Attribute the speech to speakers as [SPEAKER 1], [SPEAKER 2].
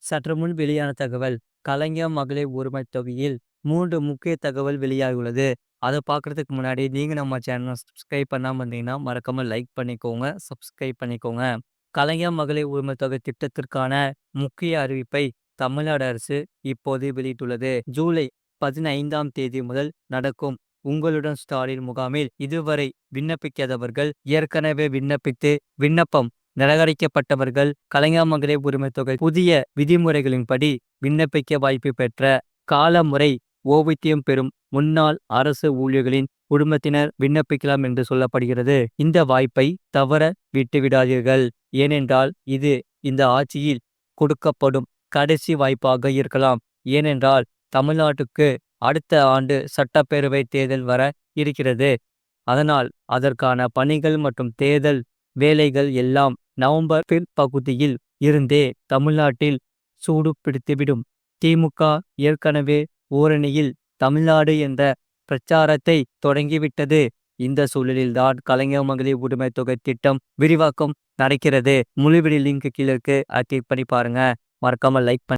[SPEAKER 1] சற்று முன் வெளியான தகவல். கலைஞர் மகளிர் உரிமைத் தொகையில் 3 முக்கிய தகவல் வெளியாகியுள்ளது. அதை பார்க்கறதுக்கு முன்னாடி நீங்க நம்ம சேனலை சப்ஸ்கிரைப் பண்ணாம இருந்தீங்கன்னா மறக்காம லைக் பண்ணிக்கோங்க, சப்ஸ்கிரைப் பண்ணிக்கோங்க. கலைஞர் மகளிர் உரிமைத் தொகை திட்டத்திற்கான முக்கிய அறிவிப்பை தமிழ்நாடு அரசு இப்போது வெளியிட்டுள்ளது. ஜூலை 15ஆம் தேதி முதல் நடக்கும் உங்களுடன் ஸ்டாலின் முகாமில் இதுவரை விண்ணப்பிக்காதவர்கள், ஏற்கனவே விண்ணப்பித்து விண்ணப்பம் நிராகரிக்கப்பட்டவர்கள், கலைஞர் மகளிர் உரிமைத் தொகை புதிய விதிமுறைகளின்படி விண்ணப்பிக்க வாய்ப்பு பெற்ற காலமுறை ஓய்வூதியம் பெறும் முன்னாள் அரசு ஊழியர்களின் குடும்பத்தினர் விண்ணப்பிக்கலாம் என்று சொல்லப்படுகிறது. இந்த வாய்ப்பை தவற விட்டுவிடாதீர்கள். ஏனென்றால் இது இந்த ஆட்சியில் கொடுக்கப்படும் கடைசி வாய்ப்பாக இருக்கலாம். ஏனென்றால் தமிழ்நாட்டுக்கு அடுத்த ஆண்டு சட்டப்பேரவை தேர்தல் வர இருக்கிறது. அதனால் அதற்கான பணிகள் மற்றும் தேர்தல் வேலைகள் எல்லாம் நவம்பர் பிற்பகுதியில் இருந்தே தமிழ்நாட்டில் சூடு பிடித்துவிடும். திமுக ஏற்கனவே ஓரணியில் தமிழ்நாடு என்ற பிரச்சாரத்தை தொடங்கிவிட்டது. இந்த சூழலில்தான் கலைஞர் மகளிர் உரிமை தொகை திட்டம் விரிவாக்கம் நடக்கிறது. முழுவீடியோ லிங்க் கீழே இருக்கு. கிளிக் பண்ணி பாருங்க. மறக்காம லைக் பண்ணி